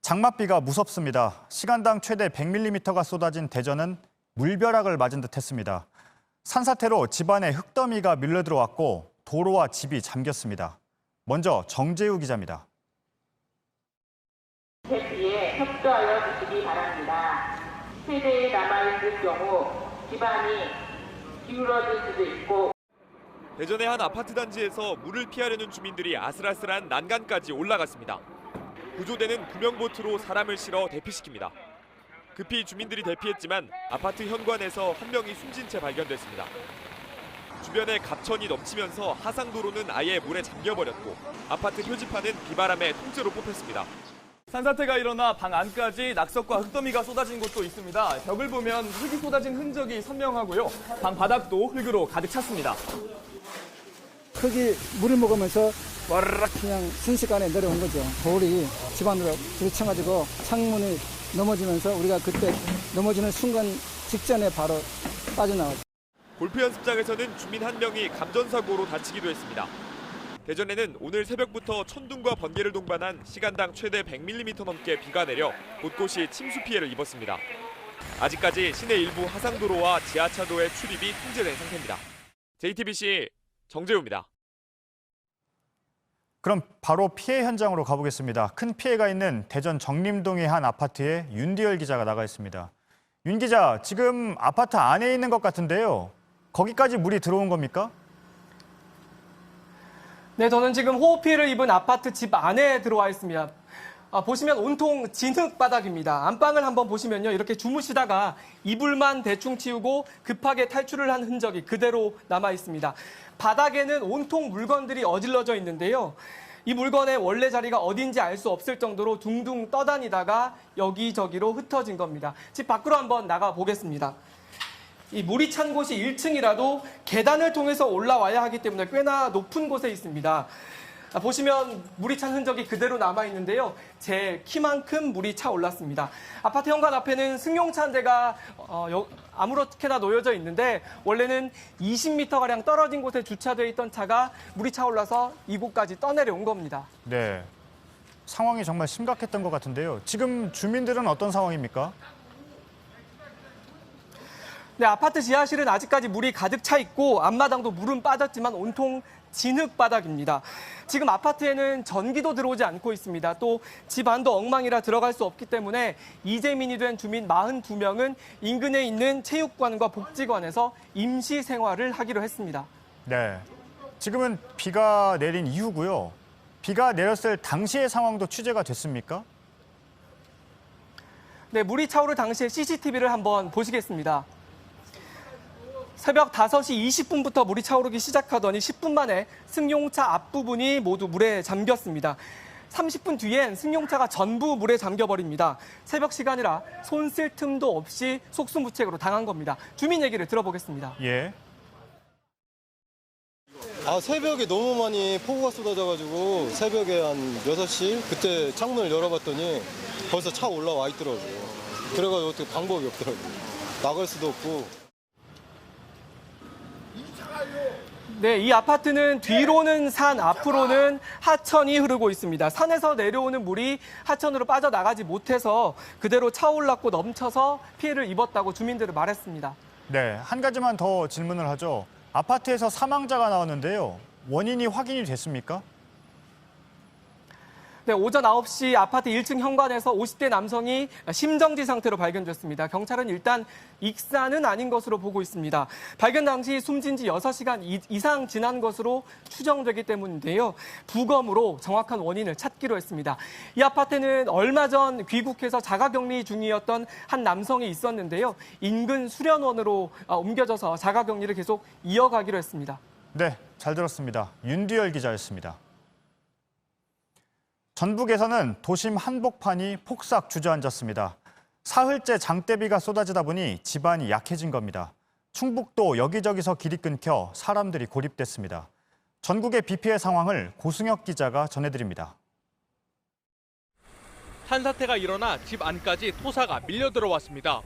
장맛비가 무섭습니다. 시간당 최대 100mm가 쏟아진 대전은 물벼락을 맞은 듯 했습니다. 산사태로 집안에 흙더미가 밀려들어왔고 도로와 집이 잠겼습니다. 먼저 정재우 기자입니다. 대피에 협조하여 주시기 바랍니다. 세대에 남아있을 경우 집안이 기울어질 수도 있고. 대전의 한 아파트 단지에서 물을 피하려는 주민들이 아슬아슬한 난간까지 올라갔습니다. 구조대는 구명보트로 사람을 실어 대피시킵니다. 급히 주민들이 대피했지만 아파트 현관에서 한 명이 숨진 채 발견됐습니다. 주변에 갑천이 넘치면서 하상도로는 아예 물에 잠겨버렸고 아파트 표지판은 비바람에 통째로 뽑혔습니다. 산사태가 일어나 방 안까지 낙석과 흙더미가 쏟아진 곳도 있습니다. 벽을 보면 흙이 쏟아진 흔적이 선명하고요. 방 바닥도 흙으로 가득 찼습니다. 흙이 물을 먹으면서 와르르 그냥 순식간에 내려온 거죠. 돌이 집안으로 부딪혀가지고 창문이 넘어지면서 우리가 그때 넘어지는 순간 직전에 바로 빠져나왔죠. 골프 연습장에서는 주민 한 명이 감전사고로 다치기도 했습니다. 대전에는 오늘 새벽부터 천둥과 번개를 동반한 시간당 최대 100mm 넘게 비가 내려 곳곳이 침수 피해를 입었습니다. 아직까지 시내 일부 하상도로와 지하차도의 출입이 통제된 상태입니다. JTBC 정재우입니다. 그럼 바로 피해 현장으로 가보겠습니다. 큰 피해가 있는 대전 정림동의 한 아파트에 윤디열 기자가 나가 있습니다. 윤 기자, 지금 아파트 안에 있는 것 같은데요. 거기까지 물이 들어온 겁니까? 네, 저는 지금 호우 피해를 입은 아파트 집 안에 들어와 있습니다. 보시면 온통 진흙 바닥입니다. 안방을 한번 보시면요. 이렇게 주무시다가 이불만 대충 치우고 급하게 탈출을 한 흔적이 그대로 남아 있습니다. 바닥에는 온통 물건들이 어질러져 있는데요. 이 물건의 원래 자리가 어딘지 알 수 없을 정도로 둥둥 떠다니다가 여기저기로 흩어진 겁니다. 집 밖으로 한번 나가 보겠습니다. 이 물이 찬 곳이 1층이라도 계단을 통해서 올라와야 하기 때문에 꽤나 높은 곳에 있습니다. 보시면 물이 찬 흔적이 그대로 남아있는데요. 제 키만큼 물이 차 올랐습니다. 아파트 현관 앞에는 승용차 한 대가 아무렇게나 놓여져 있는데 원래는 20m가량 떨어진 곳에 주차되어 있던 차가 물이 차 올라서 이곳까지 떠내려온 겁니다. 네, 상황이 정말 심각했던 것 같은데요. 지금 주민들은 어떤 상황입니까? 네, 아파트 지하실은 아직까지 물이 가득 차 있고 앞마당도 물은 빠졌지만 온통 진흙 바닥입니다. 지금 아파트에는 전기도 들어오지 않고 있습니다. 또 집 안도 엉망이라 들어갈 수 없기 때문에 이재민이 된 주민 42명은 인근에 있는 체육관과 복지관에서 임시 생활을 하기로 했습니다. 네, 지금은 비가 내린 이후고요. 비가 내렸을 당시의 상황도 취재가 됐습니까? 네, 물이 차오를 당시의 CCTV를 한번 보시겠습니다. 새벽 5시 20분부터 물이 차오르기 시작하더니 10분 만에 승용차 앞부분이 모두 물에 잠겼습니다. 30분 뒤엔 승용차가 전부 물에 잠겨버립니다. 새벽 시간이라 손 쓸 틈도 없이 속수무책으로 당한 겁니다. 주민 얘기를 들어보겠습니다. 예. 새벽에 너무 많이 폭우가 쏟아져가지고 새벽에 한 6시 그때 창문을 열어봤더니 벌써 차 올라와 있더라고요. 그래가지고 어떻게 방법이 없더라고요. 나갈 수도 없고. 네, 이 아파트는 뒤로는 산, 앞으로는 하천이 흐르고 있습니다. 산에서 내려오는 물이 하천으로 빠져나가지 못해서 그대로 차올랐고 넘쳐서 피해를 입었다고 주민들은 말했습니다. 네, 한 가지만 더 질문을 하죠. 아파트에서 사망자가 나왔는데요. 원인이 확인이 됐습니까? 네, 오전 9시 아파트 1층 현관에서 50대 남성이 심정지 상태로 발견됐습니다. 경찰은 일단 익사는 아닌 것으로 보고 있습니다. 발견 당시 숨진 지 6시간 이상 지난 것으로 추정되기 때문인데요. 부검으로 정확한 원인을 찾기로 했습니다. 이 아파트는 얼마 전 귀국해서 자가격리 중이었던 한 남성이 있었는데요. 인근 수련원으로 옮겨져서 자가격리를 계속 이어가기로 했습니다. 네, 잘 들었습니다. 윤디열 기자였습니다. 전북에서는 도심 한복판이 폭삭 주저앉았습니다. 사흘째 장대비가 쏟아지다 보니 집안이 약해진 겁니다. 충북도 여기저기서 길이 끊겨 사람들이 고립됐습니다. 전국의 비 피해 상황을 고승혁 기자가 전해드립니다. 산사태가 일어나 집 안까지 토사가 밀려 들어왔습니다.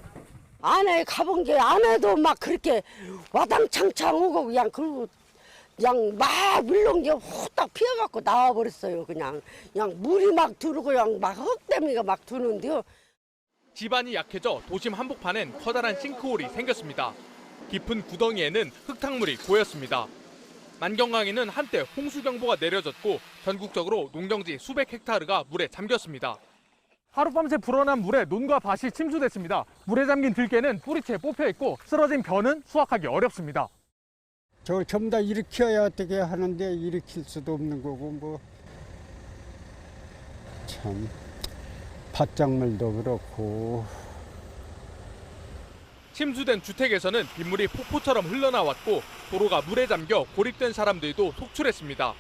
안에 가본 게 안에도 막 그렇게 와당창창 오고 그냥 그리고 그냥 막 물렁기 후딱 피어갖고 나와버렸어요. 그냥 물이 막 들어오고 그냥 막 흙대미가 막 드는데요. 집안이 약해져 도심 한복판엔 커다란 싱크홀이 생겼습니다. 깊은 구덩이에는 흙탕물이 고였습니다. 만경강에는 한때 홍수경보가 내려졌고 전국적으로 농경지 수백 헥타르가 물에 잠겼습니다. 하룻밤새 불어난 물에 논과 밭이 침수됐습니다. 물에 잠긴 들깨는 뿌리채 뽑혀 있고 쓰러진 벼는 수확하기 어렵습니다. 저걸 전부 다 일으켜야 어떻게 하는데 일으킬 수도 없는 거고 뭐 참 밭작물도 그렇고. 침수된 주택에서는 빗물이 폭포처럼 흘러나왔고 도로가 물에 잠겨 고립된 사람들도 속출했습니다.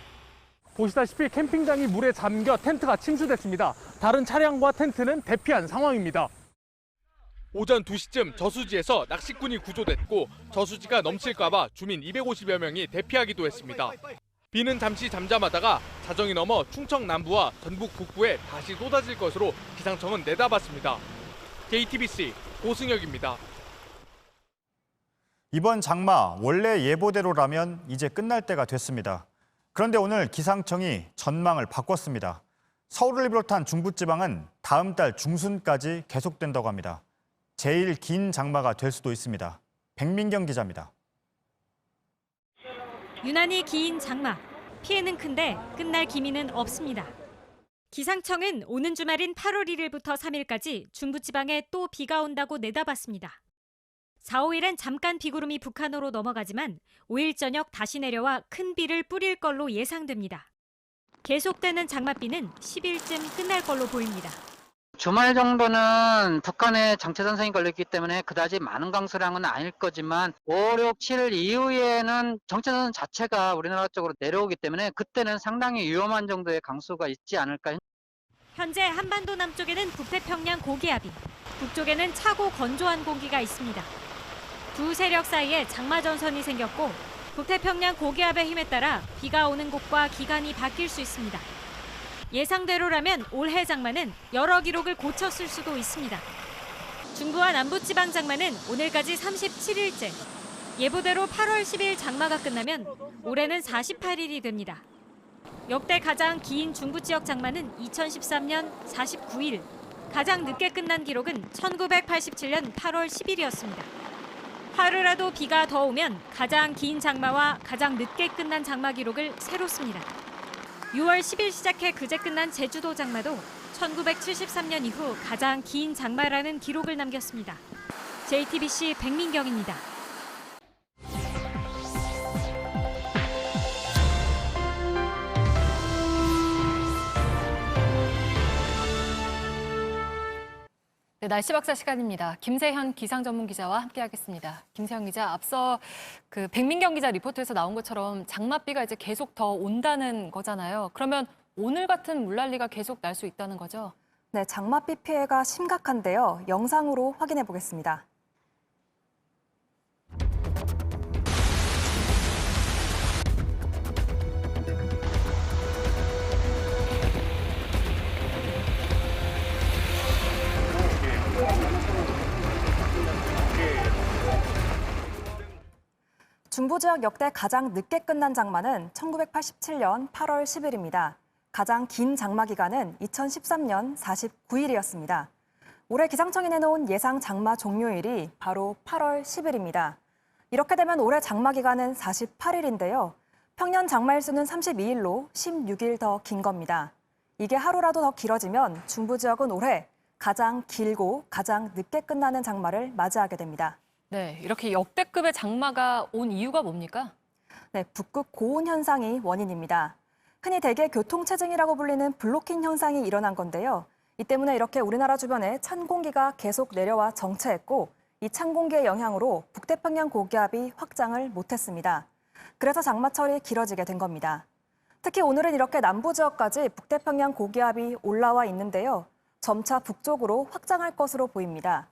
보시다시피 캠핑장이 물에 잠겨 텐트가 침수됐습니다. 다른 차량과 텐트는 대피한 상황입니다. 오전 2시쯤 저수지에서 낚시꾼이 구조됐고 저수지가 넘칠까 봐 주민 250여 명이 대피하기도 했습니다. 비는 잠시 잠잠하다가 자정이 넘어 충청 남부와 전북 북부에 다시 쏟아질 것으로 기상청은 내다봤습니다. JTBC 고승혁입니다. 이번 장마 원래 예보대로라면 이제 끝날 때가 됐습니다. 그런데 오늘 기상청이 전망을 바꿨습니다. 서울을 비롯한 중부지방은 다음 달 중순까지 계속된다고 합니다. 제일 긴 장마가 될 수도 있습니다. 백민경 기자입니다. 유난히 긴 장마. 피해는 큰데 끝날 기미는 없습니다. 기상청은 오는 주말인 8월 1일부터 3일까지 중부지방에 또 비가 온다고 내다봤습니다. 4, 5일엔 잠깐 비구름이 북한으로 넘어가지만 5일 저녁 다시 내려와 큰 비를 뿌릴 걸로 예상됩니다. 계속되는 장맛비는 10일쯤 끝날 걸로 보입니다. 주말 정도는 북한에 정체전선이 걸렸기 때문에 그다지 많은 강수량은 아닐 거지만 5, 6, 7일 이후에는 정체전선 자체가 우리나라 쪽으로 내려오기 때문에 그때는 상당히 위험한 정도의 강수가 있지 않을까. 현재 한반도 남쪽에는 북태평양 고기압이, 북쪽에는 차고 건조한 공기가 있습니다. 두 세력 사이에 장마전선이 생겼고 북태평양 고기압의 힘에 따라 비가 오는 곳과 기간이 바뀔 수 있습니다. 예상대로라면 올해 장마는 여러 기록을 고쳤을 수도 있습니다. 중부와 남부지방 장마는 오늘까지 37일째. 예보대로 8월 10일 장마가 끝나면 올해는 48일이 됩니다. 역대 가장 긴 중부지역 장마는 2013년 49일. 가장 늦게 끝난 기록은 1987년 8월 10일이었습니다. 하루라도 비가 더 오면 가장 긴 장마와 가장 늦게 끝난 장마 기록을 새로 씁니다. 6월 10일 시작해 그제 끝난 제주도 장마도 1973년 이후 가장 긴 장마라는 기록을 남겼습니다. JTBC 백민경입니다. 네, 날씨 박사 시간입니다. 김세현 기상전문기자와 함께하겠습니다. 김세현 기자, 앞서 백민경 기자 리포트에서 나온 것처럼 장맛비가 이제 계속 더 온다는 거잖아요. 그러면 오늘 같은 물난리가 계속 날 수 있다는 거죠? 네, 장맛비 피해가 심각한데요. 영상으로 확인해 보겠습니다. 중부 지역 역대 가장 늦게 끝난 장마는 1987년 8월 10일입니다. 가장 긴 장마 기간은 2013년 49일이었습니다. 올해 기상청이 내놓은 예상 장마 종료일이 바로 8월 10일입니다. 이렇게 되면 올해 장마 기간은 48일인데요. 평년 장마 일수는 32일로 16일 더 긴 겁니다. 이게 하루라도 더 길어지면 중부 지역은 올해 가장 길고 가장 늦게 끝나는 장마를 맞이하게 됩니다. 네, 이렇게 역대급의 장마가 온 이유가 뭡니까? 네, 북극 고온 현상이 원인입니다. 흔히 대기 교통체증이라고 불리는 블로킹 현상이 일어난 건데요. 이 때문에 이렇게 우리나라 주변에 찬 공기가 계속 내려와 정체했고 이 찬 공기의 영향으로 북태평양 고기압이 확장을 못했습니다. 그래서 장마철이 길어지게 된 겁니다. 특히 오늘은 이렇게 남부 지역까지 북태평양 고기압이 올라와 있는데요. 점차 북쪽으로 확장할 것으로 보입니다.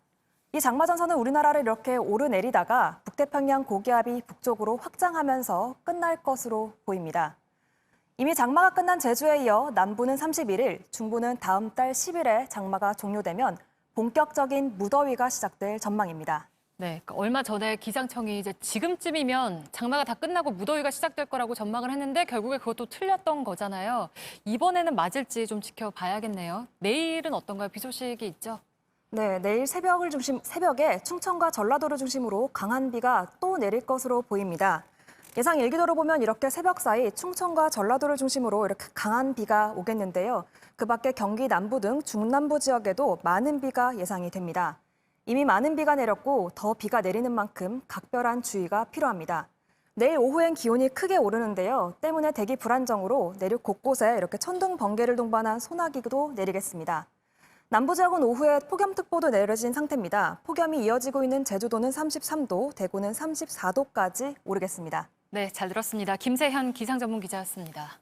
이 장마전선은 우리나라를 이렇게 오르내리다가 북태평양 고기압이 북쪽으로 확장하면서 끝날 것으로 보입니다. 이미 장마가 끝난 제주에 이어 남부는 31일, 중부는 다음 달 10일에 장마가 종료되면 본격적인 무더위가 시작될 전망입니다. 네, 그러니까 얼마 전에 기상청이 이제 지금쯤이면 장마가 다 끝나고 무더위가 시작될 거라고 전망을 했는데 결국에 그것도 틀렸던 거잖아요. 이번에는 맞을지 좀 지켜봐야겠네요. 내일은 어떤가요? 비 소식이 있죠? 네, 내일 새벽에 충청과 전라도를 중심으로 강한 비가 또 내릴 것으로 보입니다. 예상 일기도로 보면 이렇게 새벽 사이 충청과 전라도를 중심으로 이렇게 강한 비가 오겠는데요. 그 밖에 경기 남부 등 중남부 지역에도 많은 비가 예상이 됩니다. 이미 많은 비가 내렸고 더 비가 내리는 만큼 각별한 주의가 필요합니다. 내일 오후엔 기온이 크게 오르는데요. 때문에 대기 불안정으로 내륙 곳곳에 이렇게 천둥, 번개를 동반한 소나기도 내리겠습니다. 남부 지역은 오후에 폭염특보도 내려진 상태입니다. 폭염이 이어지고 있는 제주도는 33도, 대구는 34도까지 오르겠습니다. 네, 잘 들었습니다. 김세현 기상전문기자였습니다.